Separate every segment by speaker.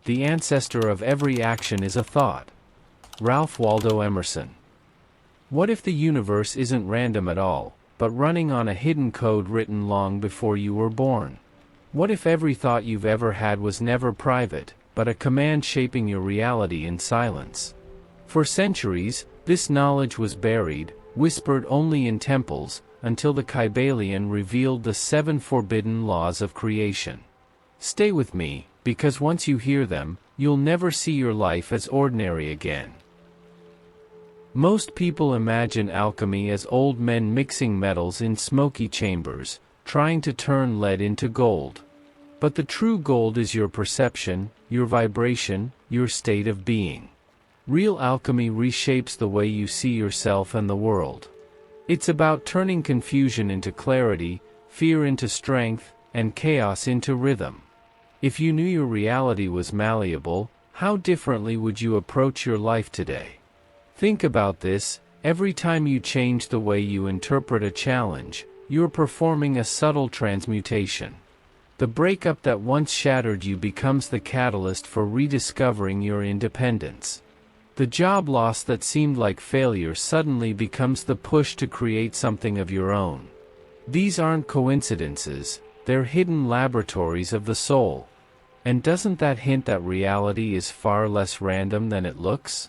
Speaker 1: the ancestor of every action is a thought. Ralph Waldo Emerson. What if the universe isn't random at all, but running on a hidden code written long before you were born? What if every thought you've ever had was never private, but a command shaping your reality in silence? For centuries, this knowledge was buried, whispered only in temples, until the Kybalion revealed the 7 forbidden laws of creation. Stay with me, because once you hear them, you'll never see your life as ordinary again. Most people imagine alchemy as old men mixing metals in smoky chambers, trying to turn lead into gold. But the true gold is your perception, your vibration, your state of being. Real alchemy reshapes the way you see yourself and the world. It's about turning confusion into clarity, fear into strength, and chaos into rhythm. If you knew your reality was malleable, how differently would you approach your life today? Think about this: every time you change the way you interpret a challenge, you're performing a subtle transmutation. The breakup that once shattered you becomes the catalyst for rediscovering your independence. The job loss that seemed like failure suddenly becomes the push to create something of your own. These aren't coincidences, they're hidden laboratories of the soul. And doesn't that hint that reality is far less random than it looks?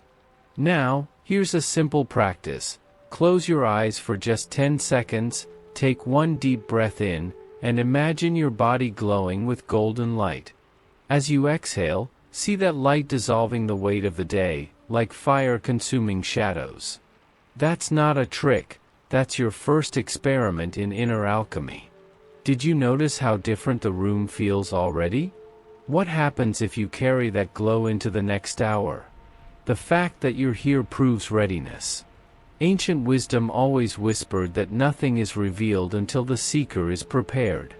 Speaker 1: Now, here's a simple practice. Close your eyes for just 10 seconds, take one deep breath in, and imagine your body glowing with golden light. As you exhale, see that light dissolving the weight of the day, like fire consuming shadows. That's not a trick, that's your first experiment in inner alchemy. Did you notice how different the room feels already? What happens if you carry that glow into the next hour? The fact that you're here proves readiness. Ancient wisdom always whispered that nothing is revealed until the seeker is prepared.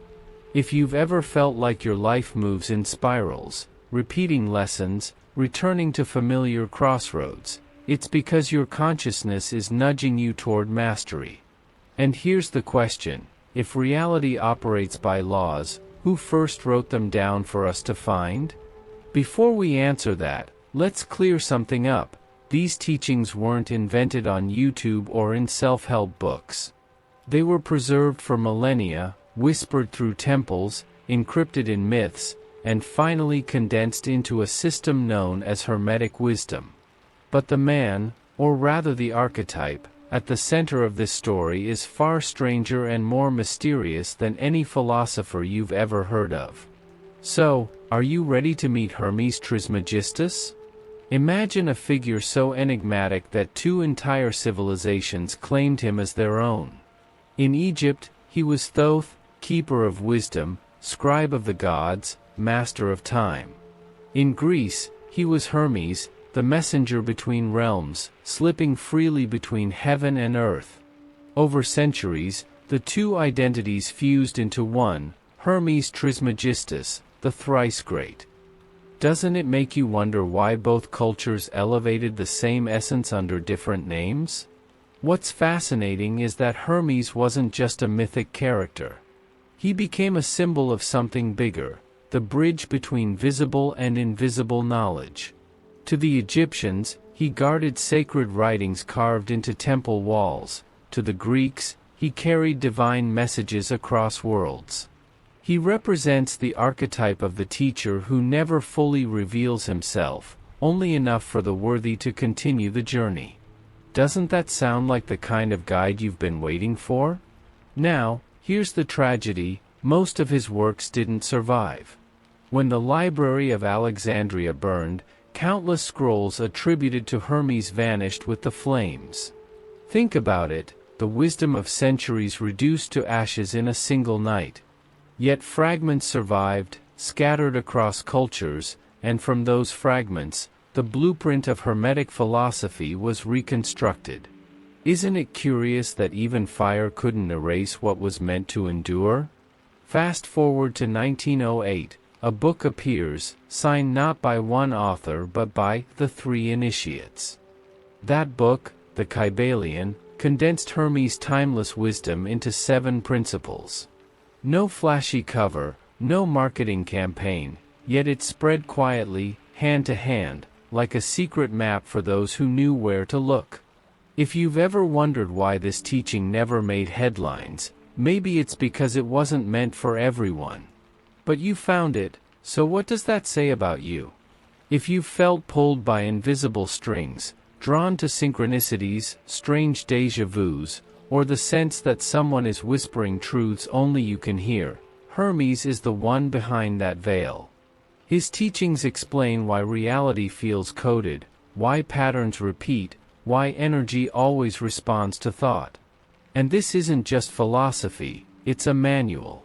Speaker 1: If you've ever felt like your life moves in spirals, repeating lessons, returning to familiar crossroads, it's because your consciousness is nudging you toward mastery. And here's the question: if reality operates by laws, who first wrote them down for us to find? Before we answer that, let's clear something up. These teachings weren't invented on YouTube or in self-help books. They were preserved for millennia, whispered through temples, encrypted in myths, and finally condensed into a system known as Hermetic wisdom. But the man, or rather the archetype, at the center of this story is far stranger and more mysterious than any philosopher you've ever heard of. So, are you ready to meet Hermes Trismegistus? Imagine a figure so enigmatic that 2 entire civilizations claimed him as their own. In Egypt, he was Thoth, keeper of wisdom, scribe of the gods, master of time. In Greece, he was Hermes, the messenger between realms, slipping freely between heaven and earth. Over centuries, the 2 identities fused into one, Hermes Trismegistus, the thrice great. Doesn't it make you wonder why both cultures elevated the same essence under different names? What's fascinating is that Hermes wasn't just a mythic character. He became a symbol of something bigger, the bridge between visible and invisible knowledge. To the Egyptians, he guarded sacred writings carved into temple walls. To the Greeks, he carried divine messages across worlds. He represents the archetype of the teacher who never fully reveals himself, only enough for the worthy to continue the journey. Doesn't that sound like the kind of guide you've been waiting for? Now, here's the tragedy: most of his works didn't survive. When the Library of Alexandria burned, countless scrolls attributed to Hermes vanished with the flames. Think about it, the wisdom of centuries reduced to ashes in a single night. Yet fragments survived, scattered across cultures, and from those fragments, the blueprint of Hermetic philosophy was reconstructed. Isn't it curious that even fire couldn't erase what was meant to endure? Fast forward to 1908, a book appears, signed not by one author but by the 3 initiates. That book, the Kybalion, condensed Hermes' timeless wisdom into 7 principles. No flashy cover, no marketing campaign, yet it spread quietly, hand to hand, like a secret map for those who knew where to look. If you've ever wondered why this teaching never made headlines, maybe it's because it wasn't meant for everyone. But you found it, so what does that say about you? If you've felt pulled by invisible strings, drawn to synchronicities, strange déjà vus, or the sense that someone is whispering truths only you can hear, Hermes is the one behind that veil. His teachings explain why reality feels coded, why patterns repeat, why energy always responds to thought. And this isn't just philosophy, it's a manual.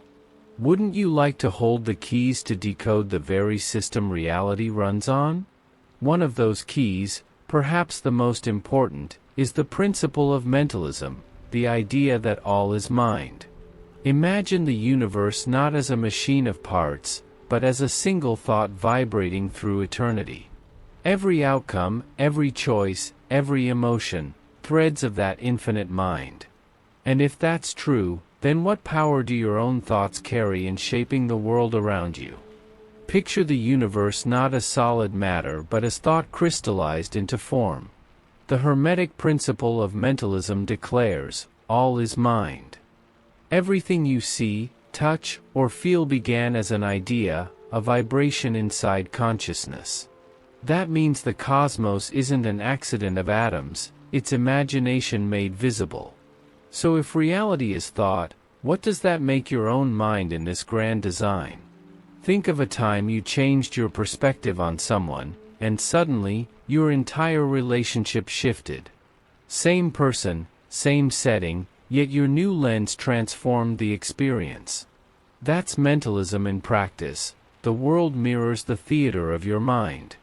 Speaker 1: Wouldn't you like to hold the keys to decode the very system reality runs on? One of those keys, perhaps the most important, is the principle of mentalism, the idea that all is mind. Imagine the universe not as a machine of parts, but as a single thought vibrating through eternity. Every outcome, every choice, every emotion, threads of that infinite mind. And if that's true, then what power do your own thoughts carry in shaping the world around you? Picture the universe not as solid matter but as thought crystallized into form. The Hermetic Principle of mentalism declares, all is mind. Everything you see, touch, or feel began as an idea, a vibration inside consciousness. That means the cosmos isn't an accident of atoms, it's imagination made visible. So if reality is thought, what does that make your own mind in this grand design? Think of a time you changed your perspective on someone, and suddenly, your entire relationship shifted. Same person, same setting, yet your new lens transformed the experience. That's mentalism in practice. The world mirrors the theater of your mind.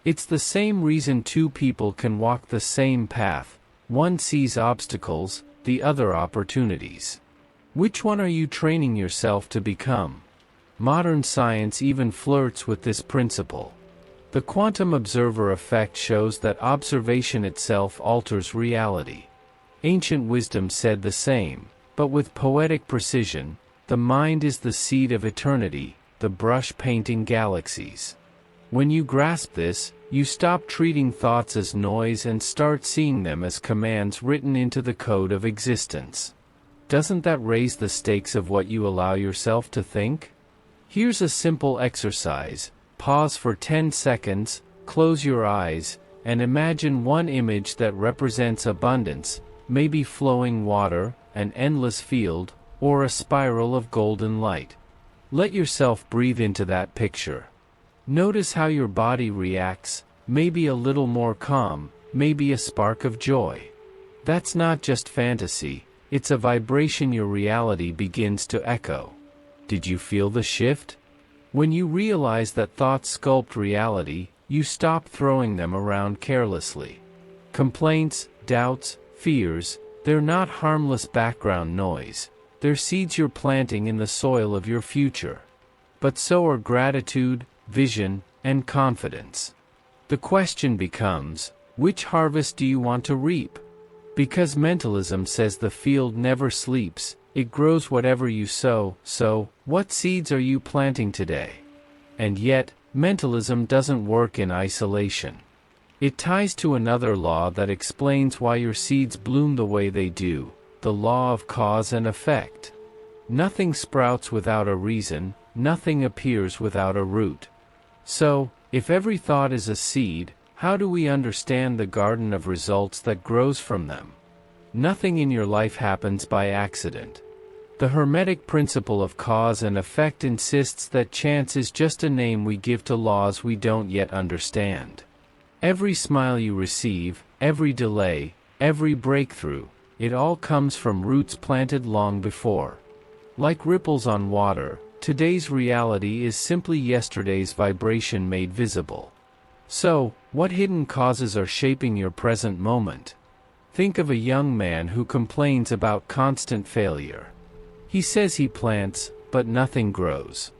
Speaker 1: It's the same reason two people can walk the same path. One sees obstacles, the other opportunities. Which one are you training yourself to become? Modern science even flirts with this principle. The quantum observer effect shows that observation itself alters reality. Ancient wisdom said the same, but with poetic precision, the mind is the seed of eternity, the brush painting galaxies. When you grasp this, you stop treating thoughts as noise and start seeing them as commands written into the code of existence. Doesn't that raise the stakes of what you allow yourself to think? Here's a simple exercise. Pause for 10 seconds, close your eyes, and imagine one image that represents abundance, maybe flowing water, an endless field, or a spiral of golden light. Let yourself breathe into that picture. Notice how your body reacts, maybe a little more calm, maybe a spark of joy. That's not just fantasy, it's a vibration your reality begins to echo. Did you feel the shift? When you realize that thoughts sculpt reality, you stop throwing them around carelessly. Complaints, doubts, fears, they're not harmless background noise. They're seeds you're planting in the soil of your future. But so are gratitude, vision, and confidence. The question becomes, which harvest do you want to reap? Because mentalism says the field never sleeps, it grows whatever you sow, so, what seeds are you planting today? And yet, mentalism doesn't work in isolation. It ties to another law that explains why your seeds bloom the way they do, the law of cause and effect. Nothing sprouts without a reason, nothing appears without a root. So, if every thought is a seed, how do we understand the garden of results that grows from them? Nothing in your life happens by accident. The Hermetic Principle of cause and effect insists that chance is just a name we give to laws we don't yet understand. Every smile you receive, every delay, every breakthrough, it all comes from roots planted long before. Like ripples on water, today's reality is simply yesterday's vibration made visible. So, what hidden causes are shaping your present moment? Think of a young man who complains about constant failure. He says he plants, but nothing grows.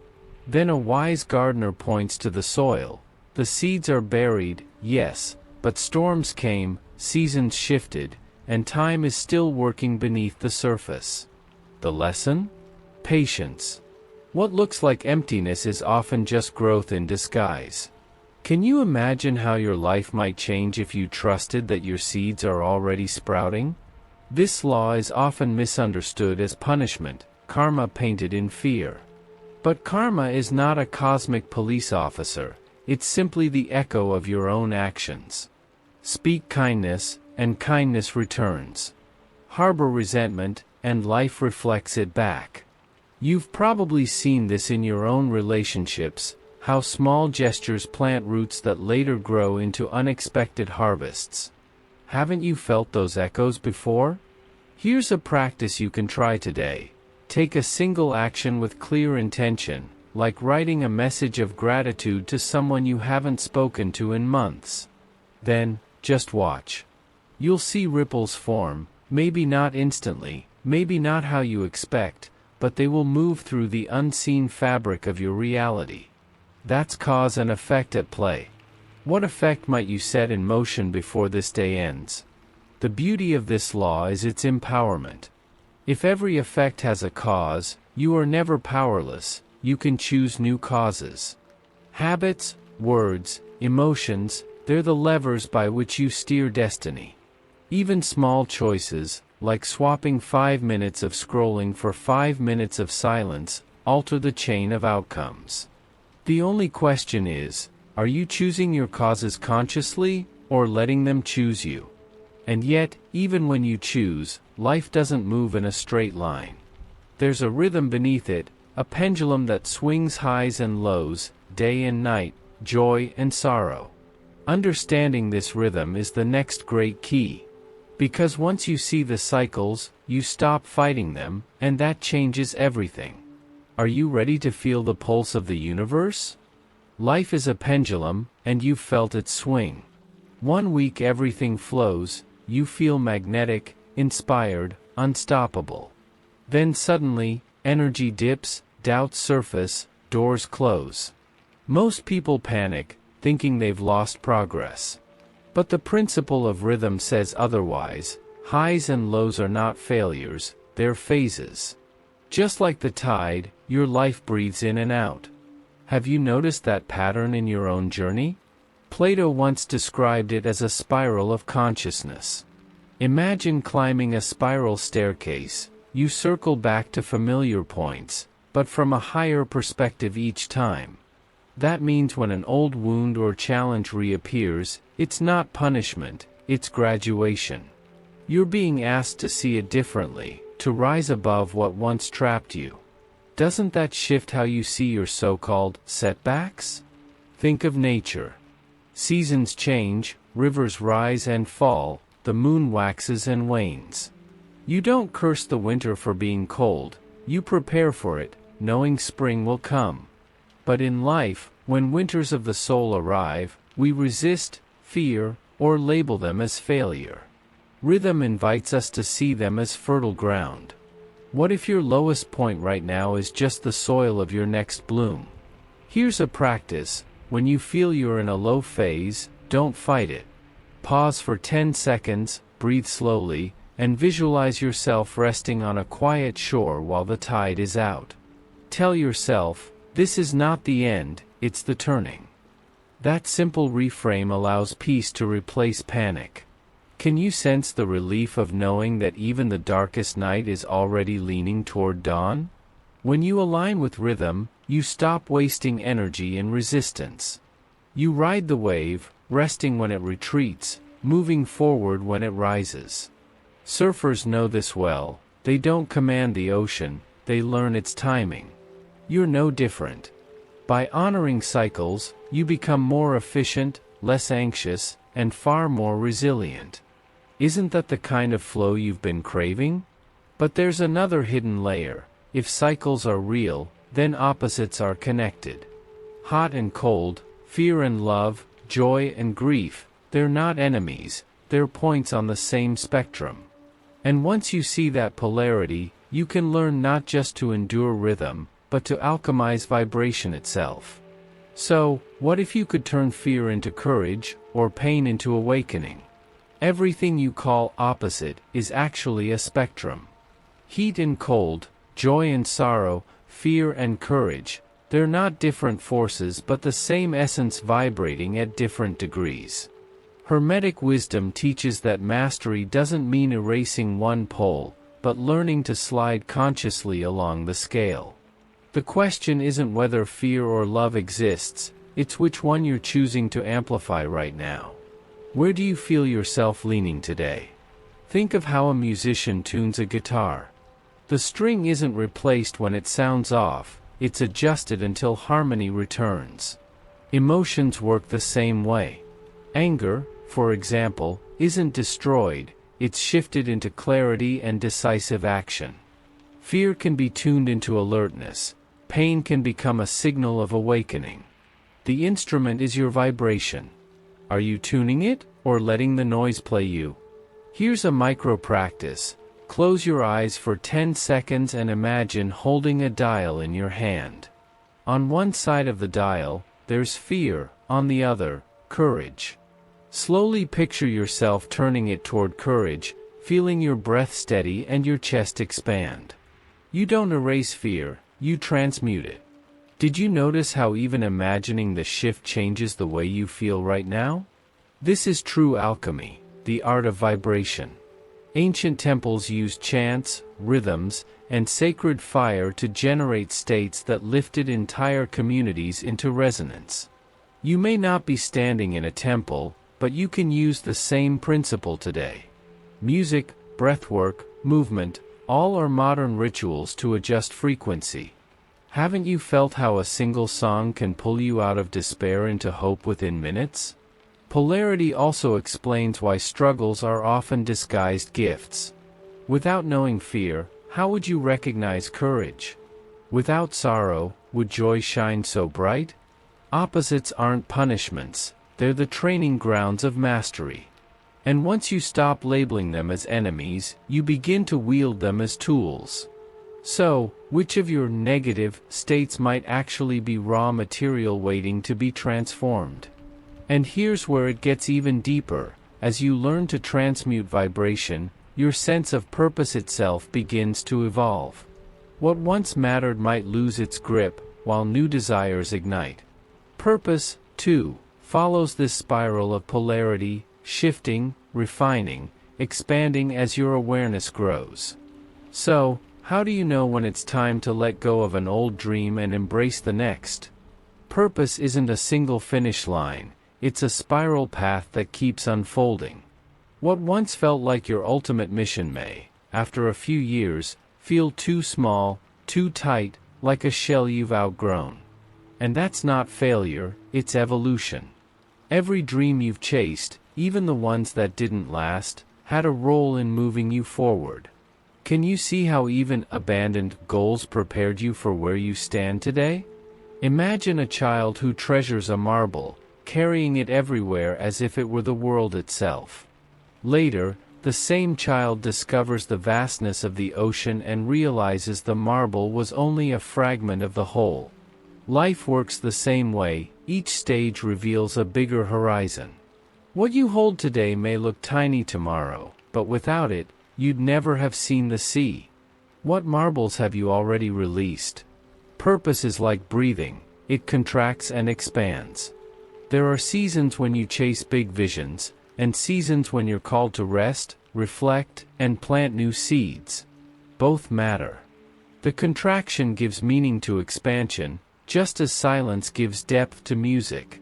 Speaker 1: Then a wise gardener points to the soil. The seeds are buried, yes, but storms came, seasons shifted, and time is still working beneath the surface. The lesson? Patience. What looks like emptiness is often just growth in disguise. Can you imagine how your life might change if you trusted that your seeds are already sprouting? This law is often misunderstood as punishment, karma painted in fear. But karma is not a cosmic police officer, it's simply the echo of your own actions. Speak kindness, and kindness returns. Harbor resentment, and life reflects it back. You've probably seen this in your own relationships, how small gestures plant roots that later grow into unexpected harvests. Haven't you felt those echoes before? Here's a practice you can try today. Take a single action with clear intention, like writing a message of gratitude to someone you haven't spoken to in months. Then, just watch. You'll see ripples form, maybe not instantly, maybe not how you expect, but they will move through the unseen fabric of your reality. That's cause and effect at play. What effect might you set in motion before this day ends? The beauty of this law is its empowerment. If every effect has a cause, you are never powerless, you can choose new causes. Habits, words, emotions, they're the levers by which you steer destiny. Even small choices, like swapping 5 minutes of scrolling for 5 minutes of silence, alter the chain of outcomes. The only question is, are you choosing your causes consciously, or letting them choose you? And yet, even when you choose, life doesn't move in a straight line. There's a rhythm beneath it, a pendulum that swings highs and lows, day and night, joy and sorrow. Understanding this rhythm is the next great key. Because once you see the cycles, you stop fighting them, and that changes everything. Are you ready to feel the pulse of the universe? Life is a pendulum, and you've felt it swing. 1 week everything flows, you feel magnetic, inspired, unstoppable. Then suddenly, energy dips, doubts surface, doors close. Most people panic, thinking they've lost progress. But the principle of rhythm says otherwise. Highs and lows are not failures, they're phases. Just like the tide, your life breathes in and out. Have you noticed that pattern in your own journey? Plato once described it as a spiral of consciousness. Imagine climbing a spiral staircase. You circle back to familiar points, but from a higher perspective each time. That means when an old wound or challenge reappears, it's not punishment, it's graduation. You're being asked to see it differently, to rise above what once trapped you. Doesn't that shift how you see your so-called setbacks? Think of nature. Seasons change, rivers rise and fall, the moon waxes and wanes. You don't curse the winter for being cold, you prepare for it, knowing spring will come. But in life, when winters of the soul arrive, we resist, fear, or label them as failure. Rhythm invites us to see them as fertile ground. What if your lowest point right now is just the soil of your next bloom? Here's a practice. When you feel you're in a low phase, don't fight it. Pause for 10 seconds, breathe slowly, and visualize yourself resting on a quiet shore while the tide is out. Tell yourself, this is not the end, it's the turning. That simple reframe allows peace to replace panic. Can you sense the relief of knowing that even the darkest night is already leaning toward dawn? When you align with rhythm, you stop wasting energy in resistance. You ride the wave, resting when it retreats, moving forward when it rises. Surfers know this well. They don't command the ocean, they learn its timing. You're no different. By honoring cycles, you become more efficient, less anxious, and far more resilient. Isn't that the kind of flow you've been craving? But there's another hidden layer. If cycles are real, then opposites are connected. Hot and cold, fear and love, joy and grief, they're not enemies, they're points on the same spectrum. And once you see that polarity, you can learn not just to endure rhythm, but to alchemize vibration itself. So, what if you could turn fear into courage, or pain into awakening? Everything you call opposite is actually a spectrum. Heat and cold, joy and sorrow, fear and courage, They're not different forces but the same essence vibrating at different degrees. Hermetic wisdom teaches that mastery doesn't mean erasing one pole, but learning to slide consciously along the scale. The question isn't whether fear or love exists, it's which one you're choosing to amplify right now. Where do you feel yourself leaning today? Think of how a musician tunes a guitar. The string isn't replaced when it sounds off, it's adjusted until harmony returns. Emotions work the same way. Anger, for example, isn't destroyed, it's shifted into clarity and decisive action. Fear can be tuned into alertness. Pain can become a signal of awakening. The instrument is your vibration. Are you tuning it, or letting the noise play you? Here's a micro practice. Close your eyes for 10 seconds and imagine holding a dial in your hand. On one side of the dial, there's fear, on the other, courage. Slowly picture yourself turning it toward courage, feeling your breath steady and your chest expand. You don't erase fear, you transmute it. Did you notice how even imagining the shift changes the way you feel right now? This is true alchemy, the art of vibration. Ancient temples used chants, rhythms, and sacred fire to generate states that lifted entire communities into resonance. You may not be standing in a temple, but you can use the same principle today. Music, breathwork, movement, all are modern rituals to adjust frequency. Haven't you felt how a single song can pull you out of despair into hope within minutes? Polarity also explains why struggles are often disguised gifts. Without knowing fear, how would you recognize courage? Without sorrow, would joy shine so bright? Opposites aren't punishments, they're the training grounds of mastery. And once you stop labeling them as enemies, you begin to wield them as tools. So, which of your negative states might actually be raw material waiting to be transformed? And here's where it gets even deeper. As you learn to transmute vibration, your sense of purpose itself begins to evolve. What once mattered might lose its grip, while new desires ignite. Purpose, too, follows this spiral of polarity, shifting, refining, expanding as your awareness grows. So, how do you know when it's time to let go of an old dream and embrace the next? Purpose isn't a single finish line, it's a spiral path that keeps unfolding. What once felt like your ultimate mission may, after a few years, feel too small, too tight, like a shell you've outgrown. And that's not failure, it's evolution. Every dream you've chased, even the ones that didn't last, had a role in moving you forward. Can you see how even abandoned goals prepared you for where you stand today? Imagine a child who treasures a marble, carrying it everywhere as if it were the world itself. Later, the same child discovers the vastness of the ocean and realizes the marble was only a fragment of the whole. Life works the same way, each stage reveals a bigger horizon. What you hold today may look tiny tomorrow, but without it, you'd never have seen the sea. What marbles have you already released? Purpose is like breathing, it contracts and expands. There are seasons when you chase big visions, and seasons when you're called to rest, reflect, and plant new seeds. Both matter. The contraction gives meaning to expansion, just as silence gives depth to music.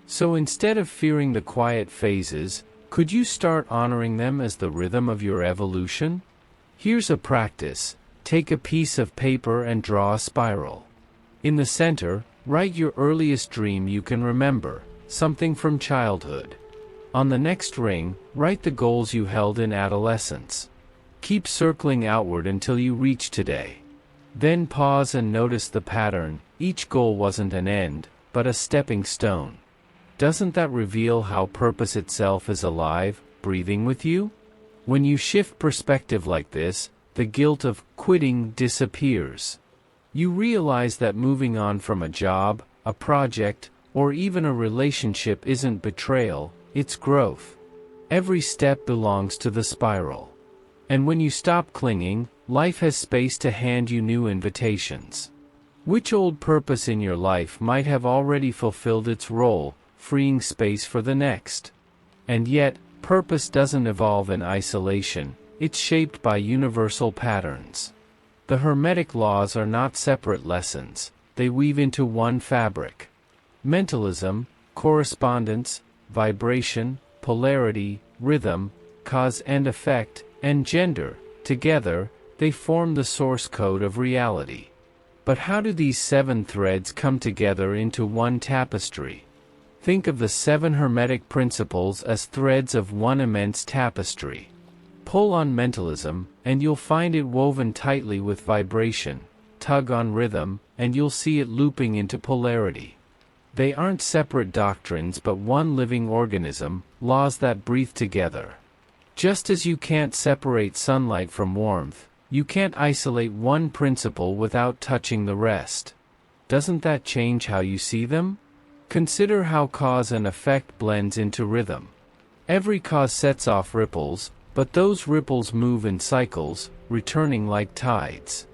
Speaker 1: So instead of fearing the quiet phases, could you start honoring them as the rhythm of your evolution? Here's a practice. Take a piece of paper and draw a spiral. In the center, write your earliest dream you can remember, something from childhood. On the next ring, write the goals you held in adolescence. Keep circling outward until you reach today. Then pause and notice the pattern. Each goal wasn't an end, but a stepping stone. Doesn't that reveal how purpose itself is alive, breathing with you? When you shift perspective like this, the guilt of quitting disappears. You realize that moving on from a job, a project, or even a relationship isn't betrayal, it's growth. Every step belongs to the spiral. And when you stop clinging, life has space to hand you new invitations. Which old purpose in your life might have already fulfilled its role, freeing space for the next? And yet, purpose doesn't evolve in isolation, it's shaped by universal patterns. The Hermetic laws are not separate lessons, they weave into one fabric. Mentalism, correspondence, vibration, polarity, rhythm, cause and effect, and gender, together, they form the source code of reality. But how do these 7 threads come together into one tapestry? Think of the 7 Hermetic Principles as threads of one immense tapestry. Pull on mentalism, and you'll find it woven tightly with vibration. Tug on rhythm, and you'll see it looping into polarity. They aren't separate doctrines but one living organism, laws that breathe together. Just as you can't separate sunlight from warmth, you can't isolate one principle without touching the rest. Doesn't that change how you see them? Consider how cause and effect blends into rhythm. Every cause sets off ripples, but those ripples move in cycles, returning like tides.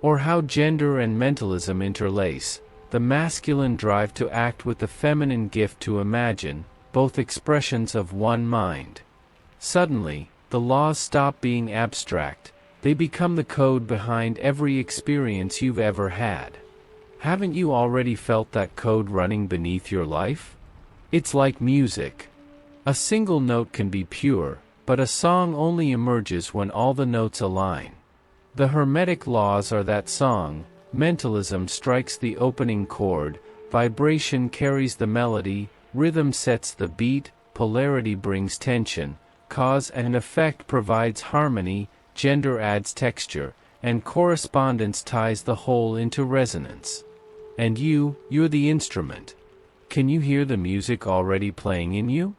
Speaker 1: Or how gender and mentalism interlace, the masculine drive to act with the feminine gift to imagine, both expressions of one mind. Suddenly, the laws stop being abstract, they become the code behind every experience you've ever had. Haven't you already felt that code running beneath your life? It's like music. A single note can be pure, but a song only emerges when all the notes align. The Hermetic laws are that song. Mentalism strikes the opening chord, vibration carries the melody, rhythm sets the beat, polarity brings tension, cause and effect provides harmony, gender adds texture, and correspondence ties the whole into resonance. And you're the instrument. Can you hear the music already playing in you?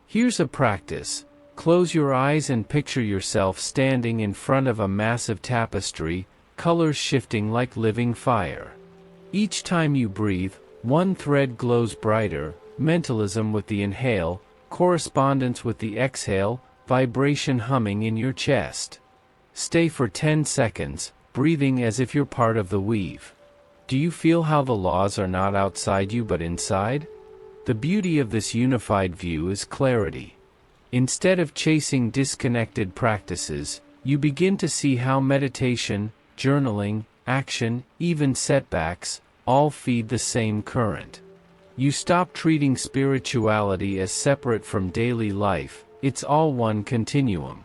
Speaker 1: Here's a practice. Close your eyes and picture yourself standing in front of a massive tapestry, colors shifting like living fire. Each time you breathe, one thread glows brighter, mentalism with the inhale, correspondence with the exhale, vibration humming in your chest. Stay for 10 seconds, breathing as if you're part of the weave. Do you feel how the laws are not outside you but inside? The beauty of this unified view is clarity. Instead of chasing disconnected practices, you begin to see how meditation, journaling, action, even setbacks, all feed the same current. You stop treating spirituality as separate from daily life, it's all one continuum.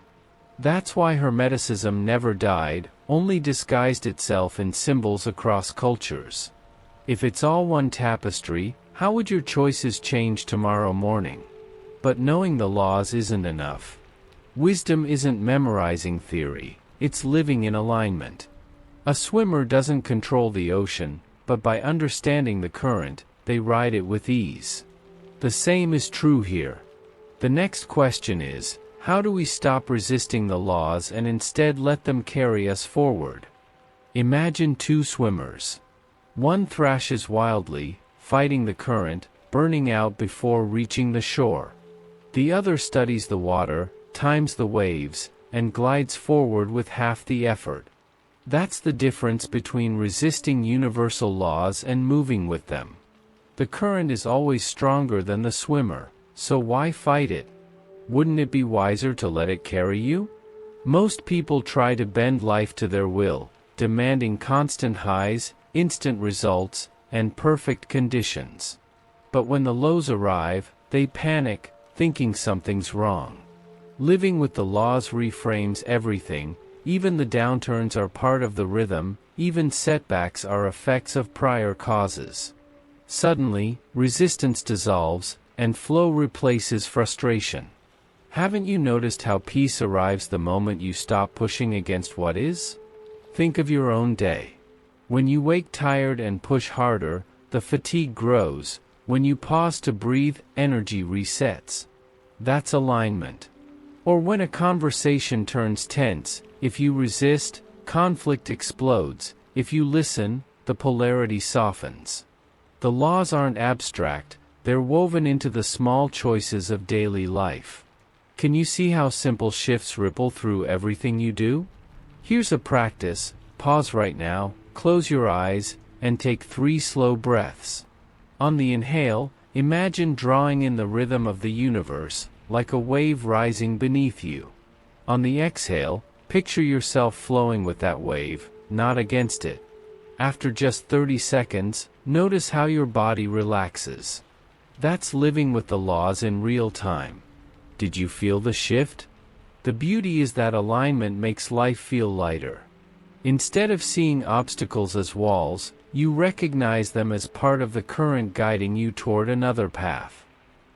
Speaker 1: That's why Hermeticism never died, only disguised itself in symbols across cultures. If it's all one tapestry, how would your choices change tomorrow morning? But knowing the laws isn't enough. Wisdom isn't memorizing theory, it's living in alignment. A swimmer doesn't control the ocean, but by understanding the current, they ride it with ease. The same is true here. The next question is, how do we stop resisting the laws and instead let them carry us forward? Imagine 2 swimmers. One thrashes wildly, fighting the current, burning out before reaching the shore. The other studies the water, times the waves, and glides forward with half the effort. That's the difference between resisting universal laws and moving with them. The current is always stronger than the swimmer, so why fight it? Wouldn't it be wiser to let it carry you? Most people try to bend life to their will, demanding constant highs, instant results, and perfect conditions. But when the lows arrive, they panic, thinking something's wrong. Living with the laws reframes everything. Even the downturns are part of the rhythm, even setbacks are effects of prior causes. Suddenly, resistance dissolves, and flow replaces frustration. Haven't you noticed how peace arrives the moment you stop pushing against what is? Think of your own day. When you wake tired and push harder, the fatigue grows. When you pause to breathe, energy resets. That's alignment. Or when a conversation turns tense, if you resist, conflict explodes. If you listen, the polarity softens. The laws aren't abstract, they're woven into the small choices of daily life. Can you see how simple shifts ripple through everything you do? Here's a practice. Pause right now, close your eyes, and take 3 slow breaths. On the inhale, imagine drawing in the rhythm of the universe, like a wave rising beneath you. On the exhale, picture yourself flowing with that wave, not against it. After just 30 seconds, notice how your body relaxes. That's living with the laws in real time. Did you feel the shift? The beauty is that alignment makes life feel lighter. Instead of seeing obstacles as walls, you recognize them as part of the current guiding you toward another path.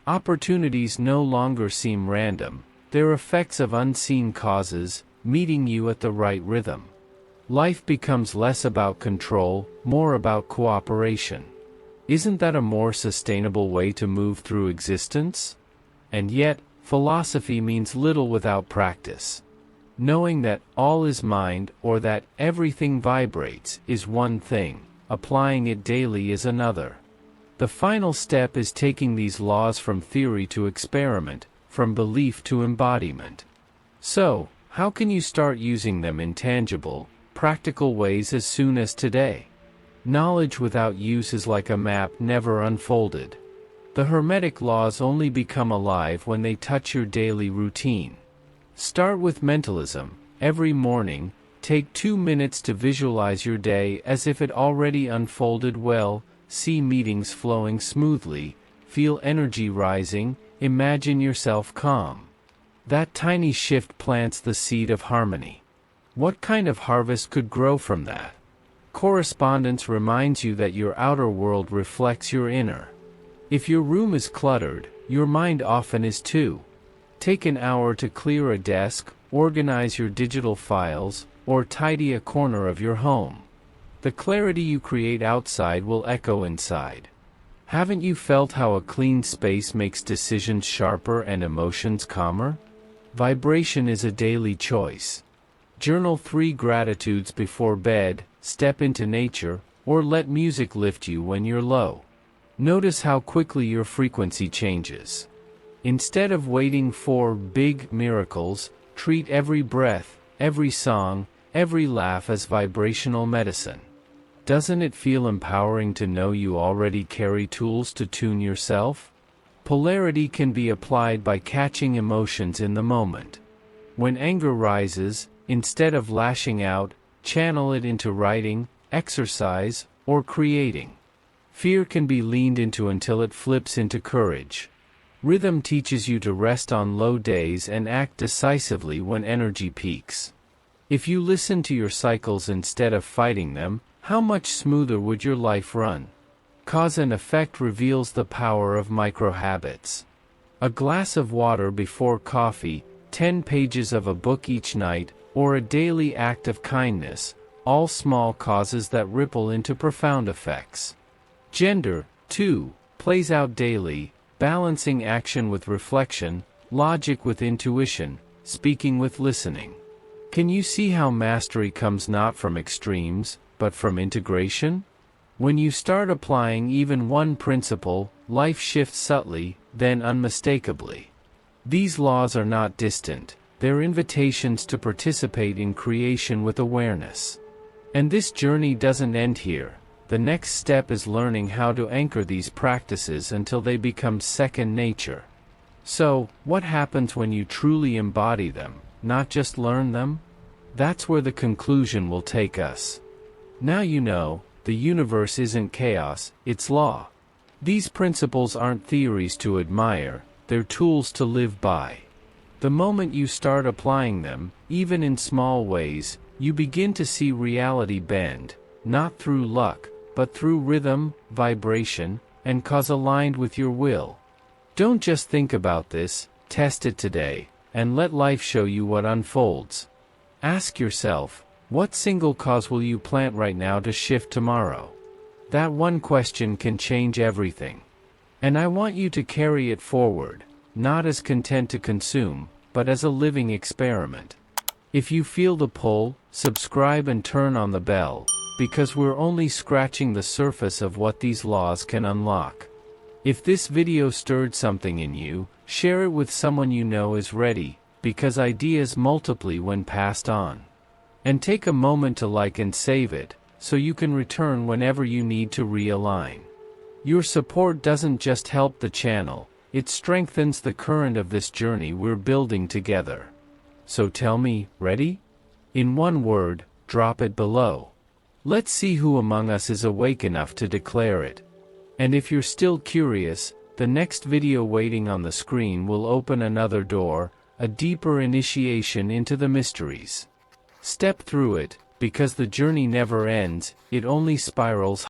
Speaker 1: Opportunities no longer seem random, they're effects of unseen causes, meeting you at the right rhythm. Life becomes less about control, more about cooperation. Isn't that a more sustainable way to move through existence? And yet, philosophy means little without practice. Knowing that all is mind, or that everything vibrates, is one thing. Applying it daily is another. The final step is taking these laws from theory to experiment, from belief to embodiment. So, how can you start using them in tangible, practical ways as soon as today? Knowledge without use is like a map never unfolded. The Hermetic laws only become alive when they touch your daily routine. Start with mentalism. Every morning, take 2 minutes to visualize your day as if it already unfolded well, see meetings flowing smoothly, feel energy rising, imagine yourself calm. That tiny shift plants the seed of harmony. What kind of harvest could grow from that? Correspondence reminds you that your outer world reflects your inner. If your room is cluttered, your mind often is too. Take an hour to clear a desk, organize your digital files, or tidy a corner of your home. The clarity you create outside will echo inside. Haven't you felt how a clean space makes decisions sharper and emotions calmer? Vibration is a daily choice. Journal 3 gratitudes before bed, step into nature, or let music lift you when you're low. Notice how quickly your frequency changes. Instead of waiting for big miracles, treat every breath, every song, every laugh as vibrational medicine. Doesn't it feel empowering to know you already carry tools to tune yourself? Polarity can be applied by catching emotions in the moment. When anger rises, instead of lashing out, channel it into writing, exercise, or creating. Fear can be leaned into until it flips into courage. Rhythm teaches you to rest on low days and act decisively when energy peaks. If you listen to your cycles instead of fighting them, how much smoother would your life run? Cause and effect reveals the power of micro-habits. A glass of water before coffee, 10 pages of a book each night, or a daily act of kindness, all small causes that ripple into profound effects. Gender, too, plays out daily, balancing action with reflection, logic with intuition, speaking with listening. Can you see how mastery comes not from extremes, but from integration? When you start applying even one principle, life shifts subtly, then unmistakably. These laws are not distant, they're invitations to participate in creation with awareness. And this journey doesn't end here. The next step is learning how to anchor these practices until they become second nature. So, what happens when you truly embody them, not just learn them? That's where the conclusion will take us. Now you know, the universe isn't chaos, it's law. These principles aren't theories to admire, they're tools to live by. The moment you start applying them, even in small ways, you begin to see reality bend, not through luck, but through rhythm, vibration, and cause aligned with your will. Don't just think about this, test it today, and let life show you what unfolds. Ask yourself, what single cause will you plant right now to shift tomorrow? That one question can change everything. And I want you to carry it forward, not as content to consume, but as a living experiment. If you feel the pull, subscribe and turn on the bell, because we're only scratching the surface of what these laws can unlock. If this video stirred something in you, share it with someone you know is ready, because ideas multiply when passed on. And take a moment to like and save it, so you can return whenever you need to realign. Your support doesn't just help the channel, it strengthens the current of this journey we're building together. So tell me, ready? In one word, drop it below. Let's see who among us is awake enough to declare it. And if you're still curious, the next video waiting on the screen will open another door, a deeper initiation into the mysteries. Step through it, because the journey never ends, it only spirals